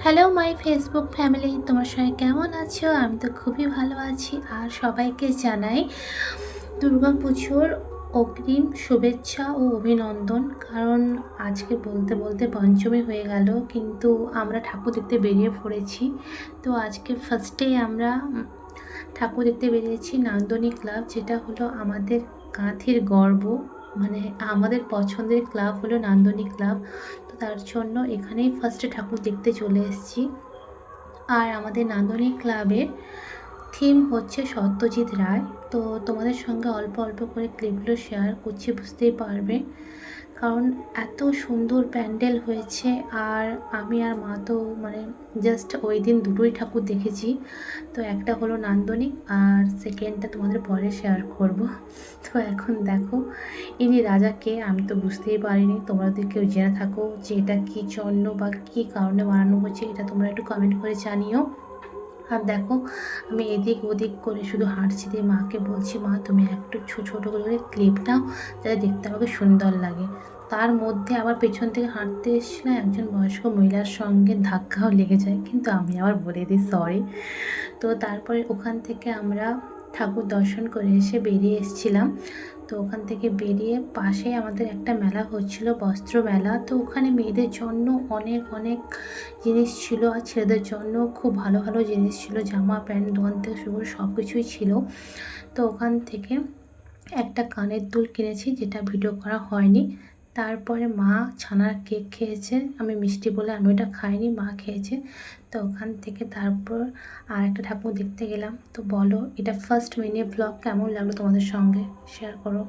Hello my Facebook family, তোমার সবাই কেমন আছো? আমি তো খুবই ভালো আছি। আর সবাইকে জানাই দুর্গাপুজোর অগ্রিম শুভেচ্ছা ও অভিনন্দন। কারণ আজকে বলতে বলতে পঞ্চমী হয়ে গেল, কিন্তু আমরা ঠাকুর দেখতে বেরিয়ে পড়েছি। তো আজকে ফার্স্টে আমরা ঠাকুর দেখতে বেরিয়েছি নান্দনিক ক্লাব, যেটা হলো আমাদের কাঁথির গর্ব। মানে আমাদের পছন্দের ক্লাব হলো নান্দনিক ক্লাব। তো তার জন্য এখানেই ফার্স্টে ঠাকুর দেখতে চলে এসেছি। আর আমাদের নান্দনিক ক্লাবের থিম হচ্ছে সত্যজিৎ রায়। তো তোমাদের সঙ্গে অল্প অল্প করে ক্লিপগুলো শেয়ার করছি, বুঝতেই পারবে। কারণ এত সুন্দর প্যান্ডেল হয়েছে। আর আমি আর মা তো মানে জাস্ট ওই দিন দুটোই ঠাকুর দেখেছি। তো একটা হলো নান্দনিক, আর সেকেন্ডটা তোমাদের পরে শেয়ার করব। তো এখন দেখো ইনি রাজা কে আমি তো বুঝতেই পারিনি। তোমরা যদি কেউ জেনে থাকো যে এটা কী জন্য বা কী কারণে বানানো হচ্ছে, এটা তোমরা একটু কমেন্ট করে জানিও। আর দেখো আমি এদিক ওদিক করে শুধু হাঁটছি, দিয়ে মাকে বলছি, মা তুমি একটু ছোটো করে ক্লিপ নাও, যাতে দেখতে আমাকে সুন্দর লাগে। তার মধ্যে আবার পেছন থেকে হাঁটতে এসেছিলাম, একজন বয়স্ক মহিলার সঙ্গে ধাক্কাও লেগে যায়, কিন্তু আমি আবার বলে দিই সরি। তো তারপরে ওখান থেকে আমরা ঠাকুর দর্শন করে এসে বেরিয়ে এসেছিলাম। তো ওখান থেকে বেরিয়ে পাশে আমাদের একটা মেলা হচ্ছিল, বস্ত্র মেলা। তো ওখানে মেয়েদের জন্য অনেক অনেক জিনিস ছিল, আর ছেলেদের জন্য খুব ভালো ভালো জিনিস ছিল, জামা প্যান্ট দোকান থেকে শুরু করে সব কিছুই ছিল। তো ওখান থেকে একটা কানের দুল কিনেছি, যেটা ভিডিও করা হয়নি। তারপরে মা ছানার কেক খেয়েছে, আমি মিষ্টি বলে আমি ওটা খাইনি, মা খেয়েছে। তো ওখান থেকে তারপর আর একটা ঠাকুর দেখতে গেলাম। তো বলো এটা ফার্স্ট মিনি ব্লগ কেমন লাগলো তোমাদের সঙ্গে শেয়ার করো।